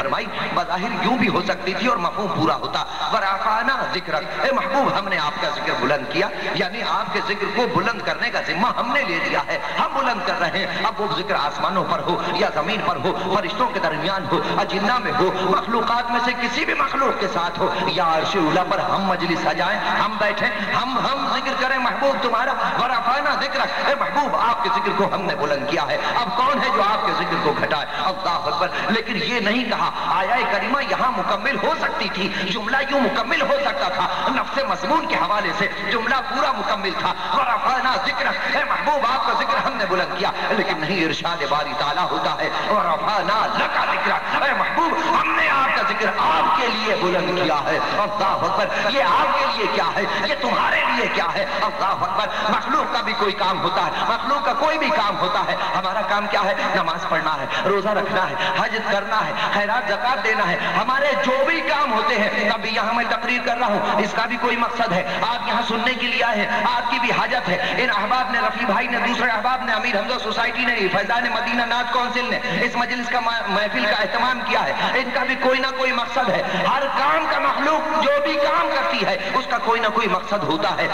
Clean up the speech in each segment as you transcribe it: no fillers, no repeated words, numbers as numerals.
فرمائی بظاہر یوں بھی ہو سکتی تھی اور مفہوم پورا ہوتا، ورفعنا ذکرک، اے محبوب ہم نے آپ کا ذکر بلند کیا، یعنی آپ کے ذکر کو بلند کرنے کا ذمہ ہم نے لے لیا ہے، ہم بلند کر رہے ہیں۔ اب وہ ذکر آسمانوں پر ہو یا زمین پر ہو، فرشتوں کے درمیان ہو، اجنہ میں ہو، مخلوقات میں سے کسی بھی مخلوق کے ساتھ ہو، یا عرش اولیٰ پر ہم مجلس سجائیں، ہم بیٹھیں، ہم ذکر کریں محبوب تمہارا، ورفعنا ذکرک، اے محبوب آپ کے ذکر کو ہم نے بلند کیا ہے۔ اب کون ہے جو آپ کے ذکر کو گھٹائے؟ اللہ اکبر۔ لیکن یہ نہیں کہا آیہ کریمہ یہاں مکمل ہو سکتی تھی، جملہ یوں مکمل ہو سکتا تھا، نفس مضمون کے حوالے سے جملہ پورا مکمل تھا، ورفعنا ذکرک، اے محبوب آپ کا ذکر ہم نے بلند کیا، لیکن نہیں، ارشاد باری تعالیٰ ہوتا ہے ورفعنا لک ذکرک، اے محبوب ہم نے آپ کا ذکر آپ کے لیے بلند کیا ہے۔ اللہ اکبر۔ یہ آپ کے لیے کیا ہے؟ یہ تمہارے لیے کیا ہے؟ اللہ اکبر۔ مخلوق کا بھی کوئی کام ہوتا ہے، مخلوق کا کوئی بھی کام ہوتا ہے، ہمارا کام کیا ہے؟ نماز پڑھنا ہے، روزہ رکھنا ہے، حج کرنا ہے، خیرات زکات دینا ہے، ہمارے جو بھی کام ہوتے ہیں۔ ابھی یہاں میں تقریر کر رہا ہوں، اس کا بھی کوئی مقصد ہے، آپ یہاں سننے کے لیے آئے ہیں، آپ کی بھی حاجت ہے، ان احباب نے، رفیع بھائی نے، دوسرے احباب نے، امیر حمزہ سوسائٹی نے، فیضان مدینہ نعت کونسل نے اس مجلس کا محفل کا اہتمام کیا ہے، ان کا بھی کوئی نہ کوئی مقصد ہے۔ ہر کام کا مخلوق جو بھی کام کرتی ہے اس کا کوئی نہ کوئی مقصد ہوتا ہے،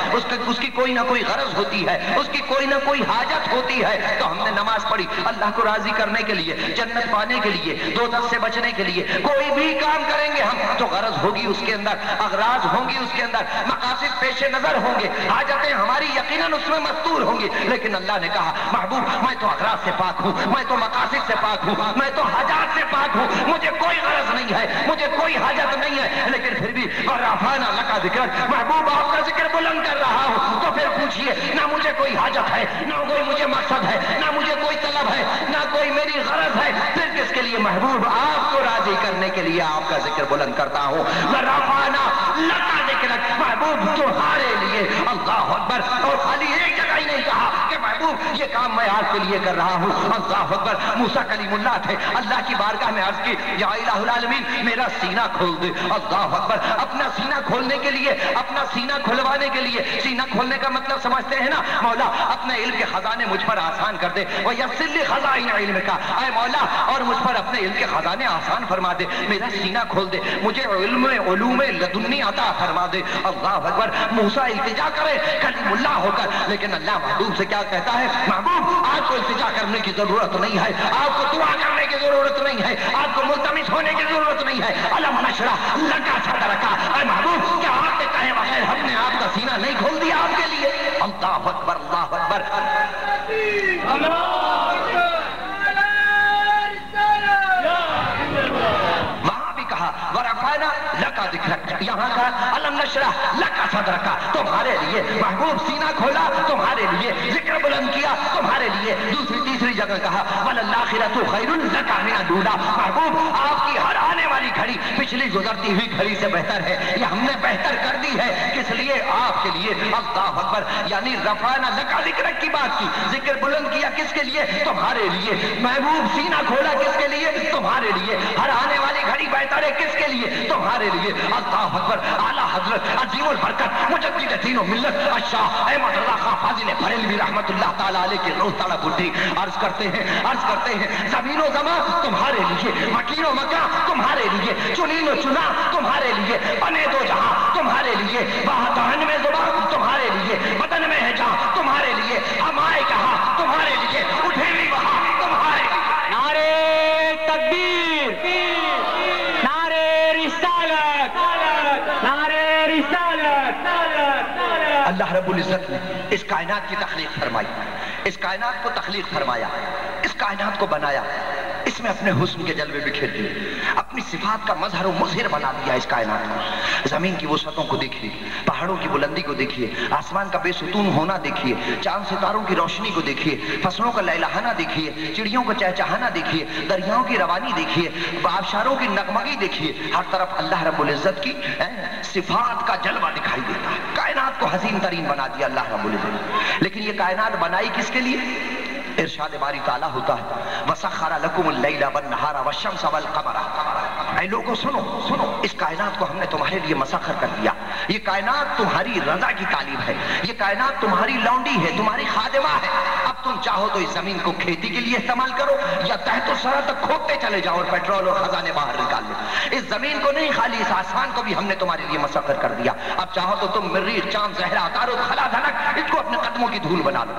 اس کی کوئی نہ کوئی غرض ہوتی ہے، اس کی کوئی نہ کوئی حاجت ہوتی ہے۔ تو ہم نے نماز پڑھی اللہ کو راضی کرنے کے لیے، جنت پانے کے لیے، دوزخ سے بچنے کے لیے۔ کوئی بھی کام کریں گے ہم تو غرض ہوگی اس کے اندر، اغراض ہوں گی اس کے اندر، مقاصد پیش نظر ہوں گے، حاجتیں ہماری یقیناً اس میں مستور ہوں گی۔ لیکن اللہ نے کہا محبوب میں تو اغراض سے پاک ہوں، میں تو مقاصد سے پاک ہوں، میں تو حاجات سے پاک ہوں، مجھے کوئی غرض نہیں ہے، مجھے کوئی حاجت نہیں ہے، لیکن پھر بھی ورفعنا لک ذکرک، محبوب آپ کا ذکر بلند کر رہا ہوں۔ تو پھر پوچھئے نہ مجھے کوئی حاجت ہے، نہ کوئی مجھے مقصد ہے، نہ مجھے کوئی طلب ہے، نہ کوئی میری غرض ہے، پھر کس کے لیے محبوب آپ کو راضی کرنے کے لیے آپ کا ذکر بلند کرتا ہوں۔ ورفعنا لک ذکرک، محبوب تمہارے لیے۔ اللہ اکبر۔ اور خالی ایک جگہ ہی نہیں کہا کہ محبوب یہ کام میں آپ کے لیے کر رہا ہوں۔ اللہ اکبر۔ موسیٰ کلیم اللہ تھے، اللہ کی بارگاہ میں عرض کی یا الہ العالمین میرا سینہ کھول دے۔ اللہ اکبر۔ اپنا سینہ کھولنے کے لیے، اپنا سینہ کھلوانے کے لیے، سینہ کھولنے کا مطلب سمجھتے ہیں نا، مولا اپنے علم کے خزانے مجھ پر آسان کر دے، وَيَسِّرْ لِي خَزَائِنَ عِلْمِكَ، اے مولا اور مجھ پر اپنے علم کے خزانے آسان فرما دے، میرا سینہ کھول دے، مجھے علوم لدنی عطا فرما دے۔ اللہ اکبر۔ موسیٰ التجا کرے کلیم اللہ ہو کر، لیکن اللہ محبوب سے کیا کہتا ہے؟ محبوب آپ کو التجا کرنے کی ضرورت نہیں ہے، آپ کو دعا کرنے کی ضرورت نہیں ہے، آپ کو ملتمس ہونے کی ضرورت نہیں ہے۔ الم نشرح لک صدرک، اے محبوب کیا آپ کے کہے بغیر ہم نے آپ کا سینہ نہیں کھول دیا آپ کے لیے؟ اللہ اکبر، اللہ اکبر۔ وہاں بھی کہا ورفعنا لک ذکرک، یہاں کہا الم نشرح لک صدرک، تمہارے لیے محبوب سینہ کھولا، تمہارے لیے ذکر بلند کیا، تمہارے لیے۔ دوسری تیسری جگہ کہا وَلَلْآخِرَةُ خَيْرٌ لَكَ مِنَ الْأُولَىٰ، محبوب آپ کی ہر آنے والی گھڑی پچھلی گزرتی ہوئی گھڑی سے بہتر ہے، یہ ہم نے بہتر کر دی ہے، کس لیے؟ آپ کے لیے۔ اللہ اکبر۔ یعنی رفعنا لک ذکرک کی بات کی، ذکر بلند کیا کس کے لیے؟ تمہارے لیے۔ محبوب سینہ کھولا کس کے لیے؟ تمہارے لیے۔ ہر آنے والی گھڑی بہتر ہے کس کے لیے؟ تمہارے لیے۔ اللہ اکبر۔ اعلیٰ حضرت عظیم البرکت مجدد دین و ملت الشاہ احمد اللہ خان فاضل بریلوی رحمت اللہ تعالیٰ علیہ کی روح تعالیٰ بڈھی عرض کرتے ہیں زمین و زمان تمہارے لیے، مکین و مکان تمہارے لیے، چنین و چنا تمہارے لیے، بنے دو جہاں تمہارے لیے، دہن میں زبان تمہارے لیے، بدن میں ہے جہاں تمہارے لیے، ہم آئے کہاں تمہارے لیے، اٹھے بھی وہاں تمہارے لیے۔ نعرے تکبیر، نعرے رسالت، نعرے رسالت۔ اللہ رب العزت نے اس کائنات کی تخلیق فرمائی، اس کائنات کو تخلیق فرمایا، اس کائنات کو بنایا، اس میں اپنے حسن کے جلوے بکھیر دیے، اپنی صفات کا مظہر و مظہر بنا دیا اس کائنات کو۔ زمین کی وسعتوں کو دیکھیے، پہاڑوں کی بلندی کو دیکھیے، آسمان کا بے ستون ہونا دیکھیے، چاند ستاروں کی روشنی کو دیکھیے، فصلوں کا لہلہانا دیکھیے، چڑیوں کا چہچہانا دیکھیے، دریاؤں کی روانی دیکھیے، آبشاروں کی نغمگی دیکھیے، ہر طرف اللہ رب العزت کی صفات کا جلوہ دکھائی دیتا ہے۔ کائنات کو حسین ترین بنا دیا اللہ رب العزت۔ لیکن یہ کائنات بنائی کس کے لیے؟ ارشاد باری تعالیٰ ہوتا ہے وَسَخَّرَ لَكُمُ اللَّيْلَ وَالنَّهَارَ وَالشَّمْسَ وَالْقَمَرَ، اے لوگوں سنو سنو، اس کائنات کو ہم نے تمہارے لیے مسخر کر دیا۔ یہ کائنات تمہاری رضا کی طالب ہے، یہ کائنات تمہاری لونڈی ہے، تمہاری خادمہ ہے۔ اب تم چاہو تو اس زمین کو کھیتی کے لیے استعمال کرو، یا تحت و سرا تک کھودتے چلے جاؤ اور پیٹرول اور خزانے باہر نکال اس زمین کو نہیں خالی اس آسمان کو بھی ہم نے تمہارے لیے مسخر کر دیا. اب چاہو تو تم مریخ چاند زہرا عطارد خلا دھنک اس کو اپنے قدموں کی دھول بنا لو,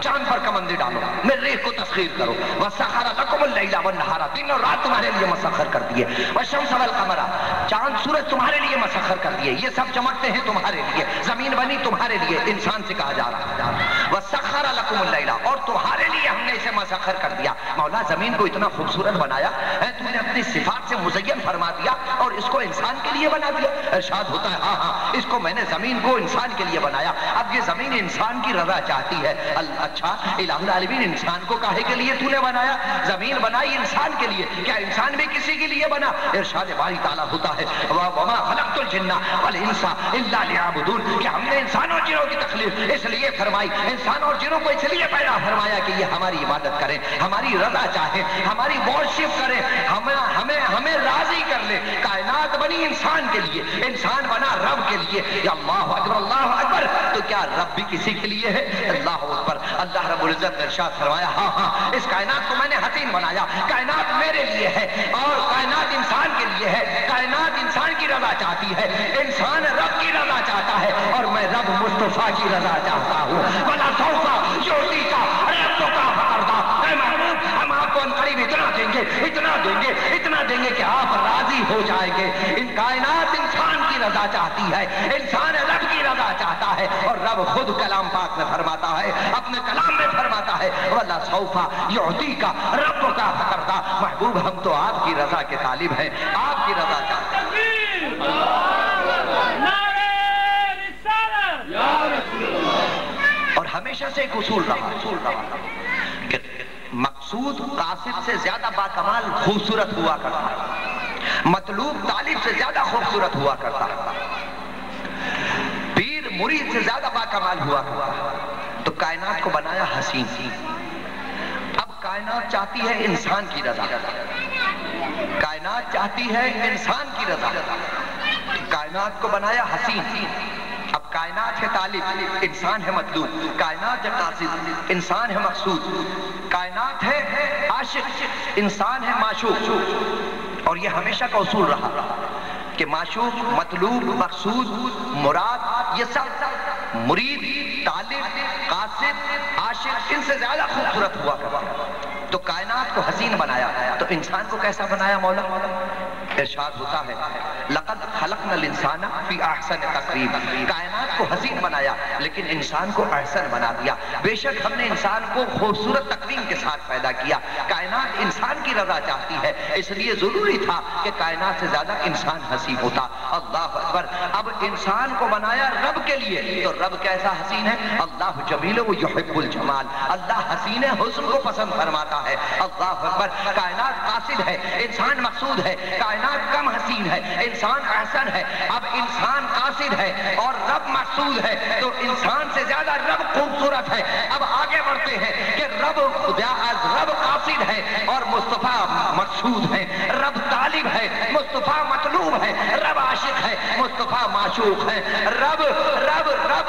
چاند پر کمندی ڈالو, مریخ کو تسخیر کرو. وسخر لکم اللیل والنہار, دن اور رات تمہارے لیے مسخر کر دیے. والشمس والقمر, چاند سورج تمہارے لیے مسخر کر دیے, یہ سب چمکتے ہیں تمہارے لیے. زمین بنی تمہارے لیے, انسان سے کہا جا رہا ہے. وسخر لکم اللیل, اور تمہارے لیے ہم نے اسے مسخر کر دیا. مولا زمین کو اتنا خوبصورت بنایا ہے, تو نے اپنی صفات سے مزین فرما دیا اور اس کو انسان کے لیے بنا دیا. ارشاد ہوتا ہے ہاں اس کو میں نے زمین کو انسان کے لیے بنایا. اب یہ زمین انسان کی رضا چاہتی ہے. اچھا الہ العالمین, انسان کو کاہے کے لیے تو نے بنایا؟ زمین بنائی انسان کے لیے, کیا انسان بھی کسی کے لیے بنا؟ ارشاد باری تعالیٰ ہوتا ہے وَمَا خَلَقْتُ الْجِنَّ وَالْإِنسَ إِلَّا لِيَعْبُدُونَ, کہ ہم نے انسان اور جنوں کی تخلیق اس لیے فرمائی, انسان اور جنوں کو اس لیے پیدا فرمایا کہ یہ ہماری عبادت کریں, ہماری رضا چاہیں, ہماری ورشپ کریں, ہمیں راضی کر لے. کائنات بنی انسان کے لیے, انسان بنا رب کے لیے. یا اللہ اکبر اللہ اکبر, تو کیا رب بھی کسی کے لیے ہے؟ اللہ اکبر. اللہ رب العزت نے ارشاد فرمایا ہاں اس کائنات کو میں نے حسین بنایا, کائنات میرے لیے ہے اور کائنات انسان کے لیے ہے. کائنات انسان کی رضا چاہتی ہے, انسان رب کی رضا چاہتا ہے, اور میں رب مصطفیٰ کی رضا چاہتا ہوں. وَلَا سَوْفَ يُعْطِيكَ رَبُّكَ فَتَرْضَىٰ, اے محبوب ہم آپ کو عنقریب اتنا دیں گے, اتنا دیں گے, اتنا دیں گے کہ آپ راضی ہو جائیں گے. ان کائنات انسان کی رضا چاہتی ہے, انسان رب کی رضا چاہتا ہے, اور رب خود کلام پاک میں فرماتا ہے, اپنے کلام میں فرماتا ہے وَلَا سَوْفَ يُعْطِيكَ رَبُّكَ فَتَرْضَىٰ. محبوب ہم تو آپ کی رضا کے طالب ہیں, آپ کی رضا چاہتے ہیں. اور ہمیشہ سے ایک اصول رہا کہ مقصود قاصد سے زیادہ باکمال خوبصورت ہوا کرتا, مطلوب طالب سے زیادہ خوبصورت ہوا کرتا, پیر مرید سے زیادہ باکمال ہوا کرتا. تو کائنات کو بنایا حسین. اب کائنات چاہتی ہے انسان کی رضا, کائنات چاہتی ہے انسان کی رضا. کائنات کو بنایا حسین. اب کائنات ہے طالب, انسان ہے مطلوب. کائنات ہے قاصد, انسان ہے مقصود. کائنات ہے عاشق, انسان ہے معشوق. اور یہ ہمیشہ کا اصول رہا کہ معشوق, مطلوب, مقصود, مراد, یہ سب مرید, طالب, قاصد, عاشق ان سے زیادہ خوبصورت ہوا کرتا. تو کائنات کو حسین بنایا, تو انسان کو کیسا بنایا مولا؟ ارشاد ہوتا ہے لقد خلقنا الانسان فی احسن تقویم. کائنات کو حسین بنایا لیکن انسان کو احسن بنا دیا. بے شک ہم نے انسان کو خوبصورت تقویم کے ساتھ پیدا کیا. کائنات انسان کی رضا چاہتی ہے, اس لیے ضروری تھا کہ کائنات سے زیادہ انسان حسین ہوتا. اللہ اکبر. اب انسان کو بنایا رب کے لیے, تو رب کیسا حسین ہے؟ اللہ جمیل و یحب الجمال, اللہ حسین حسن کو پسند فرماتا ہے. اللہ اکبر. کائنات قاصد ہے, انسان مقصود ہے. کائنات کم حسین ہے, انسان احسن ہے. اب انسان قاصد ہے اور رب مقصود ہے, تو انسان سے زیادہ رب خوبصورت ہے. اب آگے بڑھتے ہیں کہ رب قاصد ہے اور مصطفیٰ مقصود ہے. رب طالب ہے, مصطفیٰ مطلوب ہے. رب عاشق ہے, مصطفیٰ معشوق ہے. رب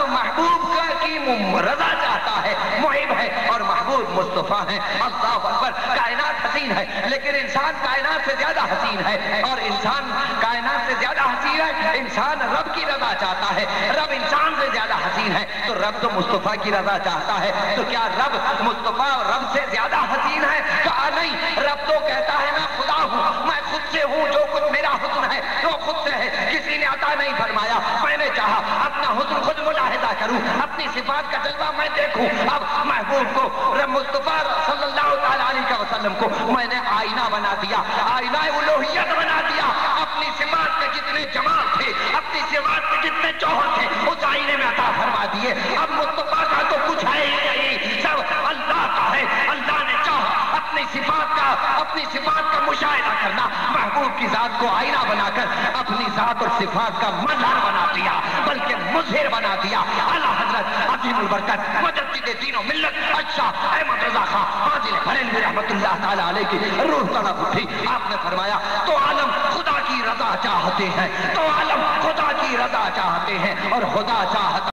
محبوب کی رضا چاہتا ہے, محب ہے, اور محبوب مصطفیٰ ہے. اللہ اکبر. کائنات حسین ہے لیکن انسان کائنات سے زیادہ حسین ہے, اور انسان کائنات سے زیادہ حسین ہے. انسان رب کی رضا چاہتا ہے, رب انسان سے زیادہ حسین ہے. تو رب تو مصطفیٰ کی رضا چاہتا ہے, تو کیا رب مصطفیٰ رب سے زیادہ حسین ہے؟ کہا نہیں. رب تو کہتا ہے میں خدا ہوں, میں خود سے ہوں, جو کچھ میرا حسن ہے وہ خود سے ہے, کسی نے عطا نہیں فرمایا. میں نے چاہا اپنا حسن خود ملاحظہ کروں, اپنی صفات کا جلوہ میں دیکھوں. اب محبوب کو رب مصطفیٰ صلی اللہ تعالیٰ علیہ وسلم کو میں نے آئینہ بنا دیا, آئینہ الوہیت بنا دیا. اپنی صفات کے جتنے جمال تھے, اپنی صفات کے جتنے جوہر تھے, اس آئینے میں عطا فرما دیے. اب مصطفیٰ کا تو کچھ ہے ہی نہیں, سب اللہ کا ہے. اللہ نے چاہا اپنی صفات کا مشاہدہ کرنا, محبوب کی ذات کو آئینہ بنا کر اپنی ذات اور صفات کا مظہر بنا دیا, بلکہ مظہر بنا دیا. اعلیٰ حضرت عظیم البرکت مجدد دین و ملت الشاہ احمد رضا خان فاضل بریلوی رحمۃ اللہ تعالیٰ علیہ کی روح تڑپ اٹھی. آپ نے فرمایا تو عالم خدا کی رضا چاہتے ہیں, تو عالم خدا کی رضا چاہتے ہیں, اور خدا چاہتا